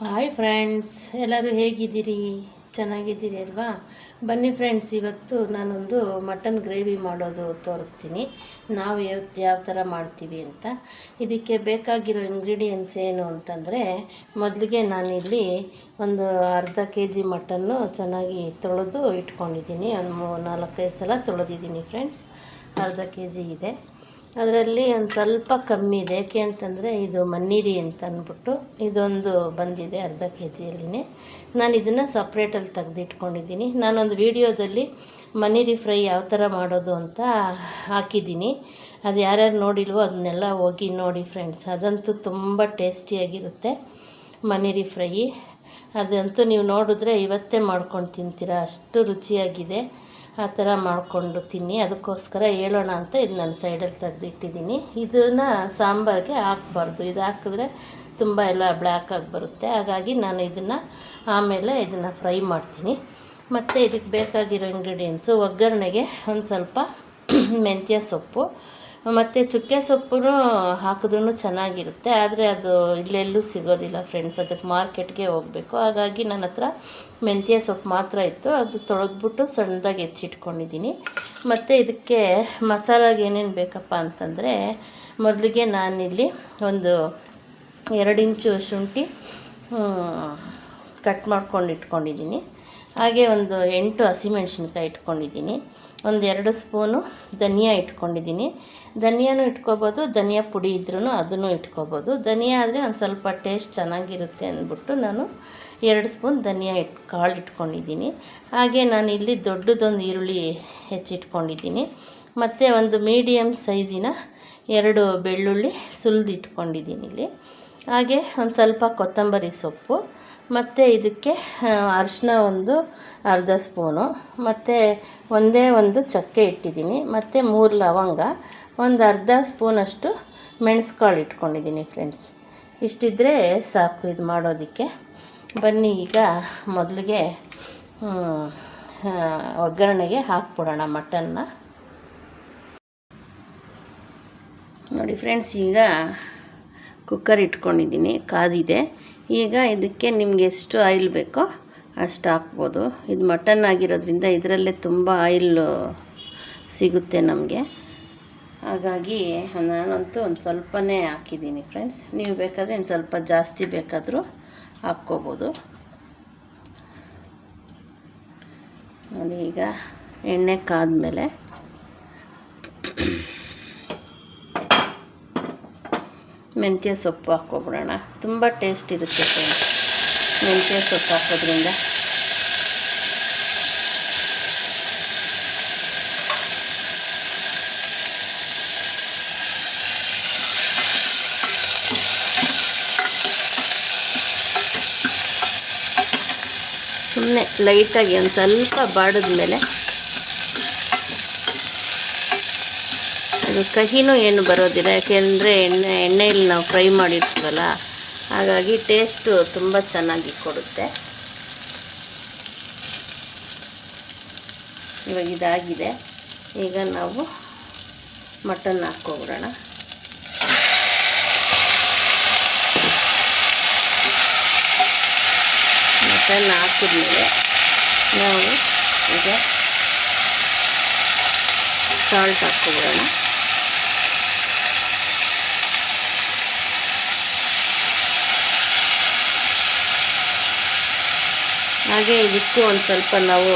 Hi friends, ಎಲ್ಲರೂ ಹೇಗಿದ್ದೀರಿ? ಚೆನ್ನಾಗಿದ್ದೀರಿ ಅಲ್ವಾ? ಬನ್ನಿ ಫ್ರೆಂಡ್ಸ್, ಇವತ್ತು ನಾನೊಂದು ಮಟನ್ ಗ್ರೇವಿ ಮಾಡೋದು ತೋರಿಸ್ತೀನಿ. ನಾವು ಯಾವ ಥರ ಮಾಡ್ತೀವಿ ಅಂತ. ಇದಕ್ಕೆ ಬೇಕಾಗಿರೋ ಇಂಗ್ರೀಡಿಯೆಂಟ್ಸ್ ಏನು ಅಂತಂದರೆ, ಮೊದಲಿಗೆ ನಾನಿಲ್ಲಿ ಒಂದು ಅರ್ಧ ಕೆ.ಜಿ ಮಟನ್ನು ಚೆನ್ನಾಗಿ ತೊಳೆದು ಇಟ್ಕೊಂಡಿದ್ದೀನಿ. ಒಂದು 4-5 ಸಲ ತೊಳೆದಿದ್ದೀನಿ ಫ್ರೆಂಡ್ಸ್. ಅರ್ಧ ಕೆ.ಜಿ ಇದೆ. ಅದರಲ್ಲಿ ಒಂದು ಸ್ವಲ್ಪ ಕಮ್ಮಿ ಇದೆ, ಏಕೆ ಅಂತಂದರೆ ಇದು ಮನ್ನೀರಿ ಅಂತ ಅಂದ್ಬಿಟ್ಟು ಇದೊಂದು ಬಂದಿದೆ ಅರ್ಧ ಕೆ.ಜಿಯಲ್ಲಿನೇ. ನಾನು ಇದನ್ನು ಸಪ್ರೇಟಲ್ಲಿ ತೆಗೆದಿಟ್ಕೊಂಡಿದ್ದೀನಿ. ನಾನೊಂದು ವಿಡಿಯೋದಲ್ಲಿ ಮನ್ನೀರಿ ಫ್ರೈ ಯಾವ ಥರ ಮಾಡೋದು ಅಂತ ಹಾಕಿದ್ದೀನಿ. ಅದು ಯಾರ್ಯಾರು ನೋಡಿಲ್ವೋ ಅದನ್ನೆಲ್ಲ ಹೋಗಿ ನೋಡಿ ಫ್ರೆಂಡ್ಸ್. ಅದಂತೂ ತುಂಬ ಟೇಸ್ಟಿಯಾಗಿರುತ್ತೆ ಮನ್ನೀರಿ ಫ್ರೈ. ಅದಂತೂ ನೀವು ನೋಡಿದ್ರೆ ಇವತ್ತೇ ಮಾಡ್ಕೊಂಡು ತಿಂತೀರಾ, ಅಷ್ಟು ರುಚಿಯಾಗಿದೆ. ಆ ಥರ ಮಾಡಿಕೊಂಡು ತಿನ್ನಿ. ಅದಕ್ಕೋಸ್ಕರ ಹೇಳೋಣ ಅಂತ ಇದು ನಾನು ಸೈಡಲ್ಲಿ ತೆಗೆದಿಟ್ಟಿದ್ದೀನಿ. ಇದನ್ನು ಸಾಂಬಾರಿಗೆ ಹಾಕಬಾರ್ದು, ಇದು ಹಾಕಿದ್ರೆ ತುಂಬ ಎಲ್ಲ ಬ್ಲ್ಯಾಕಾಗಿ ಬರುತ್ತೆ. ಹಾಗಾಗಿ ನಾನು ಆಮೇಲೆ ಇದನ್ನು ಫ್ರೈ ಮಾಡ್ತೀನಿ. ಮತ್ತು ಇದಕ್ಕೆ ಬೇಕಾಗಿರೋ ಇಂಗ್ರೀಡಿಯೆಂಟ್ಸು: ಒಗ್ಗರಣೆಗೆ ಒಂದು ಸ್ವಲ್ಪ ಮೆಂತ್ಯ ಸೊಪ್ಪು, ಮತ್ತು ಚುಕ್ಕೆ ಸೊಪ್ಪು ಹಾಕಿದ್ರೂ ಚೆನ್ನಾಗಿರುತ್ತೆ. ಆದರೆ ಅದು ಇಲ್ಲೆಲ್ಲೂ ಸಿಗೋದಿಲ್ಲ ಫ್ರೆಂಡ್ಸ್, ಅದಕ್ಕೆ ಮಾರ್ಕೆಟ್ಗೆ ಹೋಗಬೇಕು. ಹಾಗಾಗಿ ನನ್ನ ಹತ್ರ ಮೆಂತ್ಯ ಸೊಪ್ಪು ಮಾತ್ರ ಇತ್ತು, ಅದು ತೊಳೆದ್ಬಿಟ್ಟು ಸಣ್ಣದಾಗಿ ಹೆಚ್ಚಿಟ್ಕೊಂಡಿದ್ದೀನಿ. ಮತ್ತು ಇದಕ್ಕೆ ಮಸಾಲಾಗೆ ಏನೇನು ಬೇಕಪ್ಪ ಅಂತಂದರೆ, ಮೊದಲಿಗೆ ನಾನಿಲ್ಲಿ ಒಂದು 2 ಇಂಚು ಶುಂಠಿ ಕಟ್ ಮಾಡ್ಕೊಂಡು ಇಟ್ಕೊಂಡಿದ್ದೀನಿ. ಹಾಗೆ ಒಂದು 8 ಹಸಿಮೆಣ್ಸಿನ್ಕಾಯಿ ಇಟ್ಕೊಂಡಿದ್ದೀನಿ. ಒಂದು 2 ಸ್ಪೂನು ಧನಿಯಾ ಇಟ್ಕೊಂಡಿದ್ದೀನಿ. ಧನಿಯಾನು ಇಟ್ಕೋಬೋದು, ಧನಿಯಾ ಪುಡಿ ಇದ್ರೂ ಅದನ್ನು ಇಟ್ಕೋಬೋದು. ಧನಿಯಾ ಆದರೆ ಒಂದು ಸ್ವಲ್ಪ ಟೇಸ್ಟ್ ಚೆನ್ನಾಗಿರುತ್ತೆ ಅಂದ್ಬಿಟ್ಟು ನಾನು 2 ಸ್ಪೂನ್ ಧನಿಯಾ ಕಾಳು ಇಟ್ಕೊಂಡಿದ್ದೀನಿ. ಹಾಗೆ ನಾನಿಲ್ಲಿ ದೊಡ್ಡದೊಂದು ಈರುಳ್ಳಿ ಹೆಚ್ಚಿಟ್ಕೊಂಡಿದ್ದೀನಿ. ಮತ್ತು ಒಂದು ಮೀಡಿಯಮ್ ಸೈಜಿನ 2 ಬೆಳ್ಳುಳ್ಳಿ ಸುಲಿದು ಇಟ್ಕೊಂಡಿದ್ದೀನಿ ಇಲ್ಲಿ. ಹಾಗೆ ಒಂದು ಸ್ವಲ್ಪ ಕೊತ್ತಂಬರಿ ಸೊಪ್ಪು, ಮತ್ತು ಇದಕ್ಕೆ ಅರಿಶಿನ ಒಂದು ಅರ್ಧ ಸ್ಪೂನು, ಮತ್ತು ಒಂದೇ ಒಂದು ಚಕ್ಕೆ ಇಟ್ಟಿದ್ದೀನಿ, ಮತ್ತು 3 ಲವಂಗ, ಒಂದು ಅರ್ಧ ಸ್ಪೂನಷ್ಟು ಮೆಣಸುಕಾಳು ಇಟ್ಕೊಂಡಿದ್ದೀನಿ ಫ್ರೆಂಡ್ಸ್. ಇಷ್ಟಿದ್ರೆ ಸಾಕು ಇದು ಮಾಡೋದಕ್ಕೆ. ಬನ್ನಿ ಈಗ ಮೊದಲಿಗೆ ಒಗ್ಗರಣೆಗೆ ಹಾಕ್ಬಿಡೋಣ ಮಟನ್ನ. ನೋಡಿ ಫ್ರೆಂಡ್ಸ್, ಈಗ ಕುಕ್ಕರ್ ಇಟ್ಕೊಂಡಿದ್ದೀನಿ, ಕಾದಿದೆ. ಈಗ ಇದಕ್ಕೆ ನಿಮಗೆ ಎಷ್ಟು ಆಯಿಲ್ ಬೇಕೋ ಅಷ್ಟು ಹಾಕ್ಬೋದು. ಇದು ಮಟನ್ ಆಗಿರೋದ್ರಿಂದ ಇದರಲ್ಲೇ ತುಂಬ ಆಯಿಲ್ ಸಿಗುತ್ತೆ ನಮಗೆ. ಹಾಗಾಗಿ ನಾನಂತೂ ಒಂದು ಸ್ವಲ್ಪನೇ ಹಾಕಿದ್ದೀನಿ ಫ್ರೆಂಡ್ಸ್. ನೀವು ಬೇಕಾದರೆ ಒಂದು ಸ್ವಲ್ಪ ಜಾಸ್ತಿ ಬೇಕಾದರೂ ಹಾಕ್ಕೋಬೋದು. ನೋಡಿ, ಈಗ ಎಣ್ಣೆ ಕಾದ್ಮೇಲೆ ಮೆಂತ್ಯ ಸೊಪ್ಪು ಹಾಕ್ಕೊಬಿಡೋಣ. ತುಂಬ ಟೇಸ್ಟ್ ಇರುತ್ತೆ ಫ್ರೆಂಡ್ಸ್ ಮೆಂತ್ಯ ಸೊಪ್ಪು ಹಾಕೋದ್ರಿಂದ. ಸುಮ್ಮನೆ ಲೈಟಾಗಿ ಒಂದು ಸ್ವಲ್ಪ ಬಾಡಿದ ಮೇಲೆ, ಅದು ಕಹಿನೂ ಏನು ಬರೋದಿಲ್ಲ, ಯಾಕೆಂದರೆ ಎಣ್ಣೆಯಲ್ಲಿ ನಾವು ಫ್ರೈ ಮಾಡಿರ್ತೀವಲ್ಲ, ಹಾಗಾಗಿ ಟೇಸ್ಟು ತುಂಬ ಚೆನ್ನಾಗಿ ಕೊಡುತ್ತೆ. ಇವಾಗ ಇದಾಗಿದೆ. ಈಗ ನಾವು ಮಟನ್ ಹಾಕ್ಕೊಬಿಡೋಣ. ಮಟನ್ ಹಾಕಿದ್ಮೇಲೆ ನಾವು ಈಗ ಸಾಲ್ಟ್ ಹಾಕ್ಕೊಬಿಡೋಣ. ಹಾಗೆ ಇದಕ್ಕೂ ಒಂದು ಸ್ವಲ್ಪ ನಾವು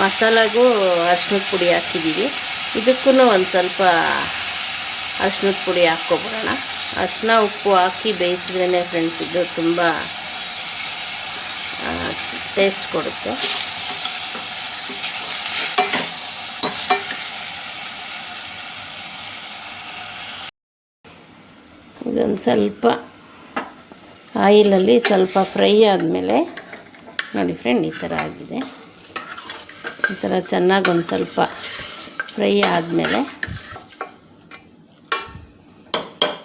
ಮಸಾಲಾಗೂ ಅರಿಶಿನದ ಪುಡಿ ಹಾಕಿದ್ದೀವಿ, ಇದಕ್ಕೂ ಒಂದು ಸ್ವಲ್ಪ ಅರಿಶಿನದ ಪುಡಿ ಹಾಕ್ಕೊಬಿಡೋಣ. ಅರಿಶಿನ ಉಪ್ಪು ಹಾಕಿ ಬೇಯಿಸಿದ್ರೇ ಫ್ರೆಂಡ್ಸ್ ಇದು ತುಂಬ ಟೇಸ್ಟ್ ಕೊಡುತ್ತೆ. ಇದೊಂದು ಸ್ವಲ್ಪ ಆಯಿಲಲ್ಲಿ ಸ್ವಲ್ಪ ಫ್ರೈ ಆದಮೇಲೆ ನೋಡಿ ಫ್ರೆಂಡ್, ಈ ಥರ ಆಗಿದೆ. ಈ ಥರ ಚೆನ್ನಾಗಿ ಒಂದು ಸ್ವಲ್ಪ ಫ್ರೈ ಆದಮೇಲೆ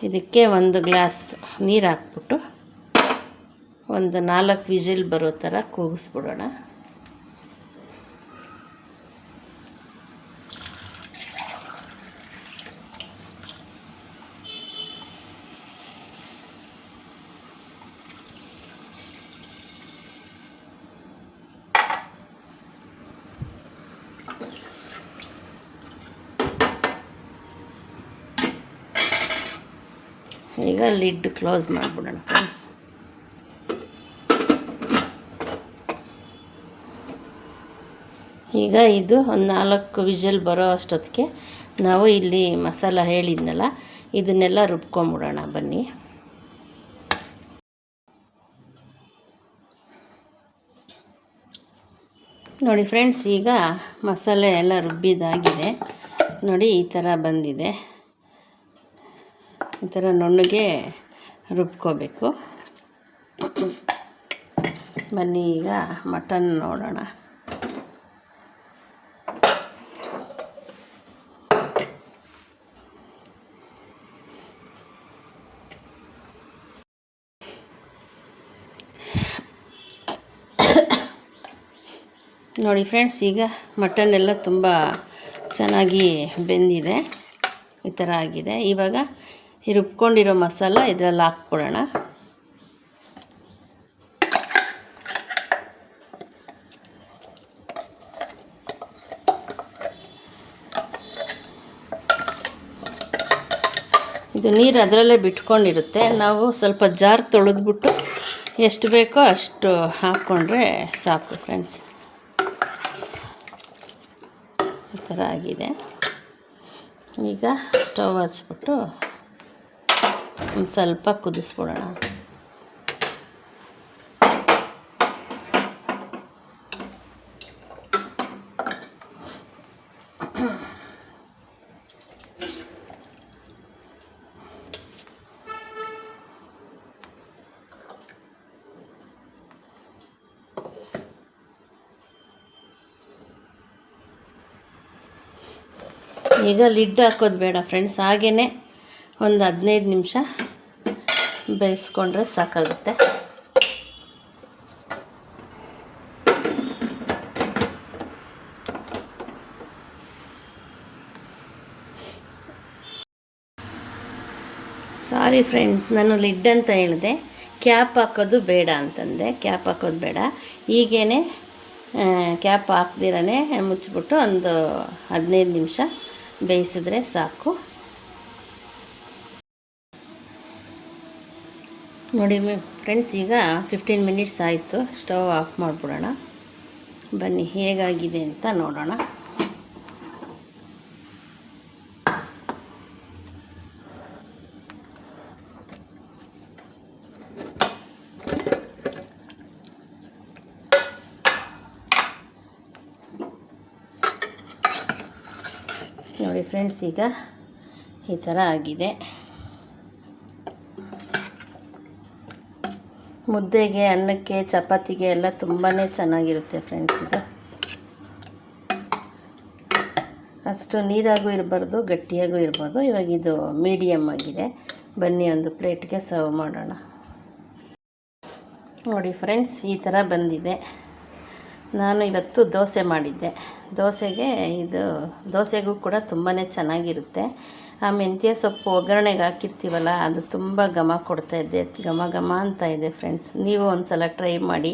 ಇದಕ್ಕೆ 1 ಗ್ಲಾಸ್ ನೀರು ಹಾಕ್ಬಿಟ್ಟು ಒಂದು 4 ವಿಜಿಲ್ ಬರೋ ಥರ ಕೂಗಿಸ್ಬಿಡೋಣ. ಈಗ ಲಿಡ್ ಕ್ಲೋಸ್ ಮಾಡಿಬಿಡೋಣ ಫ್ರೆಂಡ್ಸ್. ಈಗ ಇದು ಒಂದು 4 ವಿಷಲ್ ಬರೋ ಅಷ್ಟೊತ್ತಿಗೆ ನಾವು ಇಲ್ಲಿ ಮಸಾಲ ಹೇಳಿದ್ನಲ್ಲ ಇದನ್ನೆಲ್ಲ ರುಬ್ಕೊಂಬಿಡೋಣ ಬನ್ನಿ. ನೋಡಿ ಫ್ರೆಂಡ್ಸ್, ಈಗ ಮಸಾಲೆ ಎಲ್ಲ ರುಬ್ಬಿದಾಗಿದೆ ನೋಡಿ, ಈ ಥರ ಬಂದಿದೆ. ಈ ಥರ ನುಣ್ಣಗೆ ರುಬ್ಕೋಬೇಕು. ಬನ್ನಿ ಈಗ ಮಟನ್ ನೋಡೋಣ. ನೋಡಿ ಫ್ರೆಂಡ್ಸ್, ಈಗ ಮಟನ್ ಎಲ್ಲ ತುಂಬ ಚೆನ್ನಾಗಿ ಬೆಂದಿದೆ, ಈ ಥರ ಆಗಿದೆ. ಇವಾಗ ಈ ರುಬ್ಕೊಂಡಿರೋ ಮಸಾಲ ಇದರಲ್ಲಿ ಹಾಕ್ಬಿಡೋಣ. ಇದು ನೀರು ಅದರಲ್ಲೇ ಬಿಟ್ಕೊಂಡಿರುತ್ತೆ. ನಾವು ಸ್ವಲ್ಪ ಜಾರ್ ತೊಳೆದ್ಬಿಟ್ಟು ಎಷ್ಟು ಬೇಕೋ ಅಷ್ಟು ಹಾಕ್ಕೊಂಡ್ರೆ ಸಾಕು ಫ್ರೆಂಡ್ಸ್. ಈ ಥರ ಆಗಿದೆ. ಈಗ ಸ್ಟವ್ ಹಚ್ಬಿಟ್ಟು ಒಂದು ಸ್ವಲ್ಪ ಕುದಿಸ್ಬಿಡೋಣ. ಈಗ ಲಿಡ್ ಹಾಕೋದು ಬೇಡ ಫ್ರೆಂಡ್ಸ್, ಹಾಗೇ ಒಂದು 15 ನಿಮಿಷ ಬೇಯಿಸ್ಕೊಂಡ್ರೆ ಸಾಕಾಗುತ್ತೆ. ಸಾರಿ ಫ್ರೆಂಡ್ಸ್, ನಾನು ಲಿಡ್ ಅಂತ ಹೇಳಿದೆ, ಕ್ಯಾಪ್ ಹಾಕೋದು ಬೇಡ ಅಂತಂದೆ. ಕ್ಯಾಪ್ ಹಾಕೋದು ಬೇಡ, ಹೀಗೇ ಕ್ಯಾಪ್ ಹಾಕ್ದಿರೇ ಮುಚ್ಚಿಬಿಟ್ಟು ಒಂದು 15 ನಿಮಿಷ ಬೇಯಿಸಿದ್ರೆ ಸಾಕು. ನೋಡಿ ಫ್ರೆಂಡ್ಸ್, ಈಗ 15 ಮಿನಿಟ್ಸ್ ಆಯಿತು. ಸ್ಟವ್ ಆಫ್ ಮಾಡಿಬಿಡೋಣ. ಬನ್ನಿ ಹೇಗಾಗಿದೆ ಅಂತ ನೋಡೋಣ. ನೋಡಿ ಫ್ರೆಂಡ್ಸ್, ಈಗ ಈ ಥರ ಆಗಿದೆ. ಮುದ್ದೆಗೆ, ಅನ್ನಕ್ಕೆ, ಚಪಾತಿಗೆ ಎಲ್ಲ ತುಂಬಾ ಚೆನ್ನಾಗಿರುತ್ತೆ ಫ್ರೆಂಡ್ಸ್. ಇದು ಅಷ್ಟು ನೀರಾಗೂ ಇರಬಾರ್ದು, ಗಟ್ಟಿಯಾಗೂ ಇರ್ಬೋದು. ಇವಾಗ ಇದು ಮೀಡಿಯಮ್ ಆಗಿದೆ. ಬನ್ನಿ ಒಂದು ಪ್ಲೇಟ್ಗೆ ಸರ್ವ್ ಮಾಡೋಣ. ನೋಡಿ ಫ್ರೆಂಡ್ಸ್, ಈ ಥರ ಬಂದಿದೆ. ನಾನು ಇವತ್ತು ದೋಸೆ ಮಾಡಿದ್ದೆ. ದೋಸೆಗೂ ಕೂಡ ತುಂಬಾ ಚೆನ್ನಾಗಿರುತ್ತೆ. ಆ ಮೆಂತ್ಯ ಸೊಪ್ಪು ಒಗ್ಗರಣೆಗೆ ಹಾಕಿರ್ತೀವಲ್ಲ, ಅದು ತುಂಬ ಘಮ ಕೊಡ್ತಾಯಿದ್ದೆ, ಘಮ ಅಂತ ಇದೆ ಫ್ರೆಂಡ್ಸ್. ನೀವು ಒಂದು ಸಲ ಟ್ರೈ ಮಾಡಿ,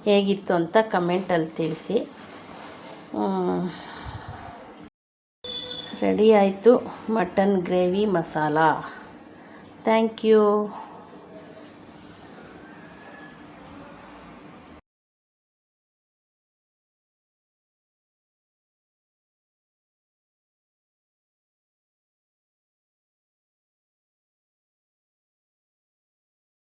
ಹೇಗಿತ್ತು ಅಂತ ಕಮೆಂಟಲ್ಲಿ ತಿಳಿಸಿ. ರೆಡಿ ಆಯಿತು mutton gravy masala. Thank you.